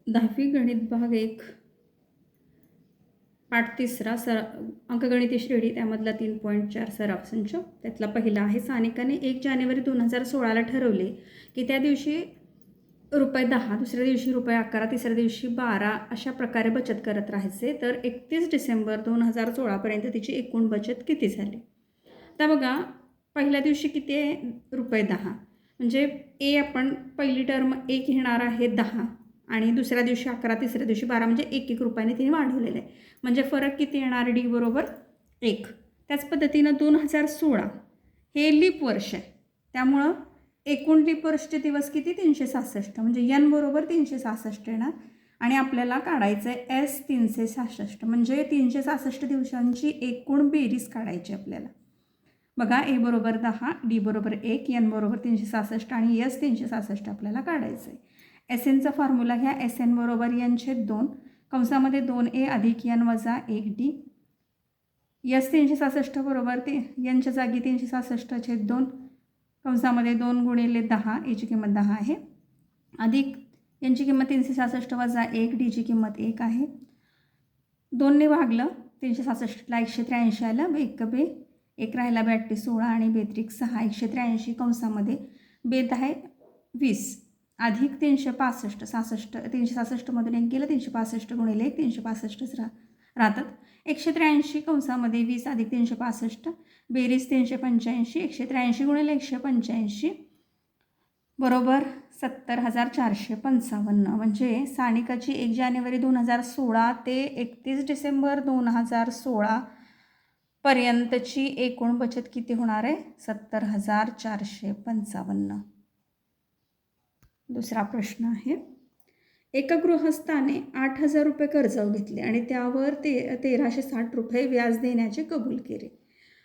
10वी गणित भाग 1 पाठ 3 अंकगणिती श्रेणी त्यामधला 3.4 सराव संच त्यातला पहिला आहे. सानिकाने 1 जानेवारी 2016ला ठरवले की त्या दिवशी ₹10, दुसऱ्या दिवशी ₹11, तिसऱ्या दिवशी 12 अशा प्रकारे बचत करत राहायचे. तर 31 डिसेंबर 2016पर्यंत तिची एकूण बचत किती झाली? तर बघा, पहिल्या दिवशी किती आहे? ₹10. म्हणजे ए आपण पहिली टर्म 1 घेणार आहे 10 आणि दुसऱ्या दिवशी 11, तिसऱ्या दिवशी 12 म्हणजे 1-1 रुपयाने तिने वाढवलेलं आहे. म्हणजे फरक किती येणार? डी बरोबर 1. त्याच पद्धतीनं 2016 हे लीप वर्ष आहे, त्यामुळं एकूण लीप वर्षचे दिवस किती? 366. म्हणजे यन बरोबर 366 येणार आणि आपल्याला काढायचं आहे एस 366. म्हणजे 366 दिवसांची एकूण बेरीज काढायची आपल्याला. बघा, ए बरोबर 10, डी बरोबर 1, एन बरोबर 366 आणि एस 366 आपल्याला काढायचं आहे. एस एनचा फॉर्म्युला घ्या. एस एन बरोबर n/2 कंसामध्ये 2a अधिक n वजा 1d. एस 366 बरोबर ते यांच्या जागी 366/2 कंसामध्ये 2 गुणिले 10, याची किंमत 10 आहे, अधिक यांची किंमत 366 वजा 1, डीची किंमत 1 आहे. 2ने भागलं 366ला 183 आलं. बेकबे 1 राहिला, 82 16 आणि बेत्रिक 6, 183 कंसामध्ये बेत आहे 20 अधिक 365 66. 366मधून 1 गेलं, 365 गुणिले 1 365च राहतात. 183 कंसामध्ये 20 अधिक 365 बेरीज 385. 183 गुणिले 185 बरोबर 70,455. म्हणजे सानिकाची 1 जानेवारी 2016 ते 31 डिसेंबर 2016 पर्यंतची एकूण बचत किती होणार आहे? 70,455. दुसरा प्रश्न आहे. एका गृहस्थाने 8,000 रुपये कर्जावर घेतले आणि त्यावर 1,360 रुपये व्याज देण्याचे कबूल केले.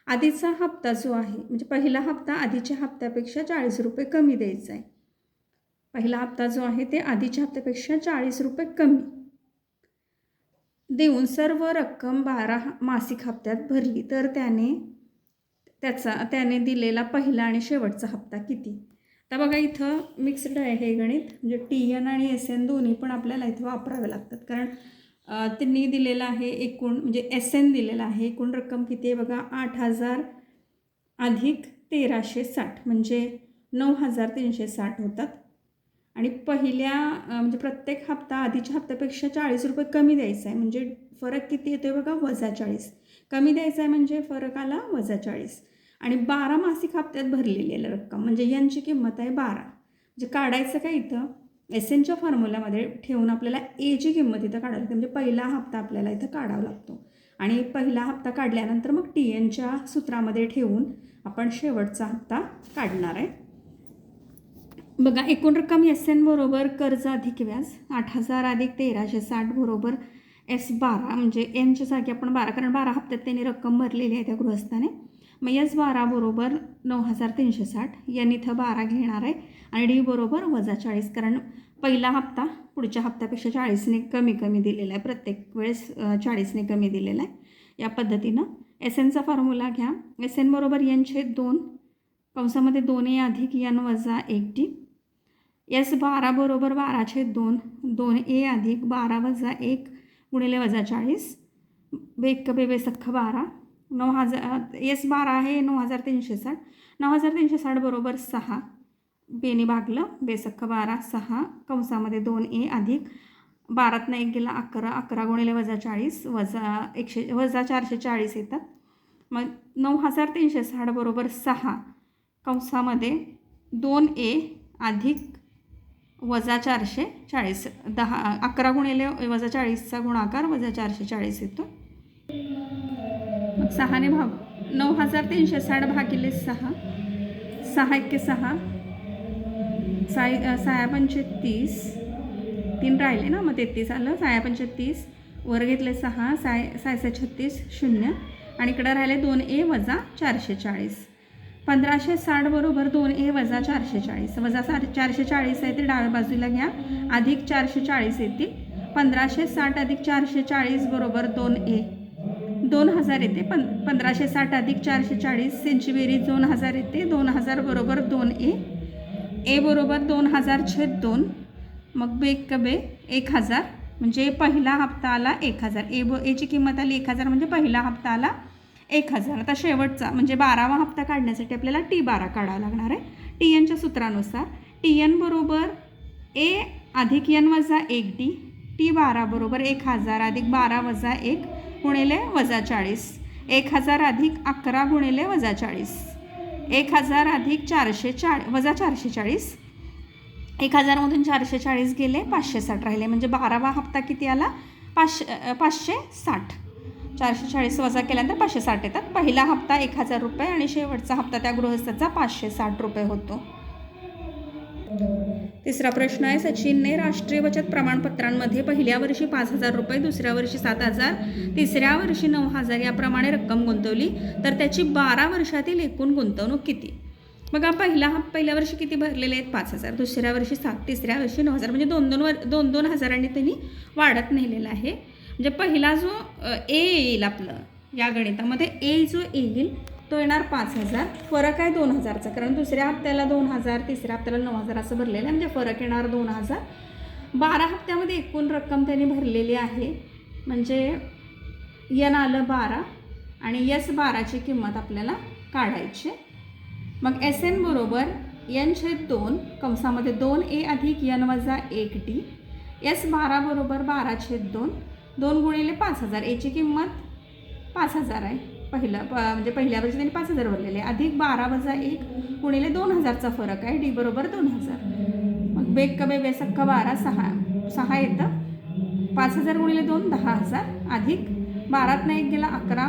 आधीचा हप्ता जो आहे, म्हणजे पहिला हप्ता आधीच्या हप्त्यापेक्षा 40 रुपये कमी द्यायचा आहे. पहिला हप्ता जो आहे ते आधीच्या हप्त्यापेक्षा 40 रुपये कमी देऊन सर्व रक्कम 12 मासिक हप्त्यात भरली तर त्याने दिलेला पहिला आणि शेवटचा हप्ता किती? तर बघा, इथं मिक्स्ड आहे हे गणित. म्हणजे TN आणि SN दोन्ही पण आपल्याला इथं वापरावे लागतात, कारण त्यांनी दिलेलं आहे एकूण, म्हणजे SN दिलेला आहे एकूण रक्कम किती आहे बघा, 8,000 अधिक 1,360 म्हणजे 9,360 होतात. आणि पहिल्या म्हणजे प्रत्येक हप्ता आधीच्या हप्त्यापेक्षा 40 रुपये कमी द्यायचा आहे. म्हणजे फरक किती येतो आहे बघा, -40. कमी द्यायचा आहे म्हणजे फरक आला -40. आणि 12 मासिक हप्त्यात भरलेली रक्कम म्हणजे यांची किंमत आहे 12. म्हणजे काढायचं काय इथं, SNच्या फॉर्म्युल्यामध्ये ठेवून आपल्याला एची किंमत इथं काढावी लागते. म्हणजे पहिला हप्ता आपल्याला इथं काढावा लागतो आणि पहिला हप्ता काढल्यानंतर मग TNच्या सूत्रामध्ये ठेवून आपण शेवटचा हप्ता काढणार आहे. बघा, एकूण रक्कम SN बरोबर कर्ज अधिक व्याज 8,000 अधिक 1,360 बरोबर S12. म्हणजे एनच्या जागी आपण 12, कारण 12 हप्त्यात त्यांनी रक्कम भरलेली आहे त्या गृहस्थाने. मग S12 बरोबर 9,360. एन इथं 12 घेणार आहे आणि डी बरोबर -40, कारण पहिला हप्ता पुढच्या हप्त्यापेक्षा 40ने कमी दिलेला आहे, प्रत्येक वेळेस 40ने कमी दिलेला आहे. या पद्धतीनं SNचा फॉर्म्युला घ्या. SN बरोबर n/2 कंसामध्ये 2a अधिक n वजा 1d. S12 बरोबर 12/2 2a अधिक 12 वजा 1 गुणिले -40 बेकबे बेसख्ख 12. 9,000 S12 आहे 9,360. 9,360 बरोबर 6 बेने भागलं, बेसख्ख 12 6 कंसामध्ये 2a अधिक 12तनं 1 गेला 11 11 गुणिले -40 वजा 440 येतात. मग 9,360 बरोबर 6 कंसामध्ये 2a अधिक वजा 440 11 गुणिले -40चा गुणाकार वजा 440 येतो. मग 6ने भाग 9,360 भागिले 6 6 × 6 6 पंचे 30 3 राहिले ना, मग 33 आलं. 6 पंचे 30 वर घेतले 6 6 36 0 आणि इकडं राहिले 2a वजा 440. 1,560 बरोबर 2a वजा 440 वजा 440 आहे ते डाव्या बाजूला घ्या, अधिक 440 येतील. 1,560 अधिक 440 बरोबर 2a 2,000 येते. 1,560 अधिक 440 यांची बेरीज 2,000 येते. 2,000 बरोबर 2a. ए बरोबर 2,000/2 मग बेक बे 1000 म्हणजे पहिला हप्ता आला 1000. एची किंमत आली 1000 म्हणजे पहिला हप्ता आला 1000. आता शेवटचा म्हणजे 12वा हप्ता काढण्यासाठी आपल्याला T12 काढावा लागणार आहे. TNच्या सूत्रानुसार TN बरोबर A अधिक N वजा 1D. T12 बरोबर 1000 अधिक 12 वजा 1 गुणिले वजा 40. 1000 अधिक 11 गुणिले वजा 40. 1000 अधिक 440 वजा 440. 1000मधून 440 गेले 560 राहिले म्हणजे 12वा हप्ता किती आला 560. 440 वजा केल्यानंतर 560 येतात. पहिला हप्ता 1000 रुपये आणि शेवटचा हप्ता त्या गृहस्थाचा 560 रुपये होतो. तिसरा प्रश्न आहे, सचिनने राष्ट्रीय बचत प्रमाणपत्रांमध्ये पहिल्या वर्षी 5000 रुपये, दुसऱ्या वर्षी 7000, तिसऱ्या वर्षी 9000 याप्रमाणे रक्कम गुंतवली तर त्याची 12 वर्षातील एकूण गुंतवणूक किती? बघा पहिल्या वर्षी किती भरलेले आहेत 5000, दुसऱ्या वर्षी 7, तिसऱ्या वर्षी 9000 म्हणजे 2 हजारांनी त्यांनी वाढत नेलेला आहे. म्हणजे पहिला जो ए येईल आपलं या गणितामध्ये ए जो येईल तो येणार 5000. फरक आहे 2000चा कारण दुसऱ्या हप्त्याला 2000, तिसऱ्या हप्त्याला 9000 असं भरलेलं आहे म्हणजे फरक येणार 2000. 12 हप्त्यामध्ये एकूण रक्कम त्यांनी भरलेली आहे म्हणजे यन आलं 12 आणि यस 12ची किंमत आपल्याला काढायची. मग SN बरोबर N/2 कंसामध्ये 2A अधिक N वजा 1D. S12 बरोबर 12/2 2 गुणिले 5000. एची किंमत 5000 आहे. म्हणजे पहिल्या वर्षी त्यांनी 5000 भरलेले अधिक 12 वजा 1 गुणिले 2000चा फरक आहे. D बरोबर 2000. मग बेक कबे बेसक्का 12 6 येतं. 5000 गुणिले 2 10000 अधिक 12तनं 1 गेला 11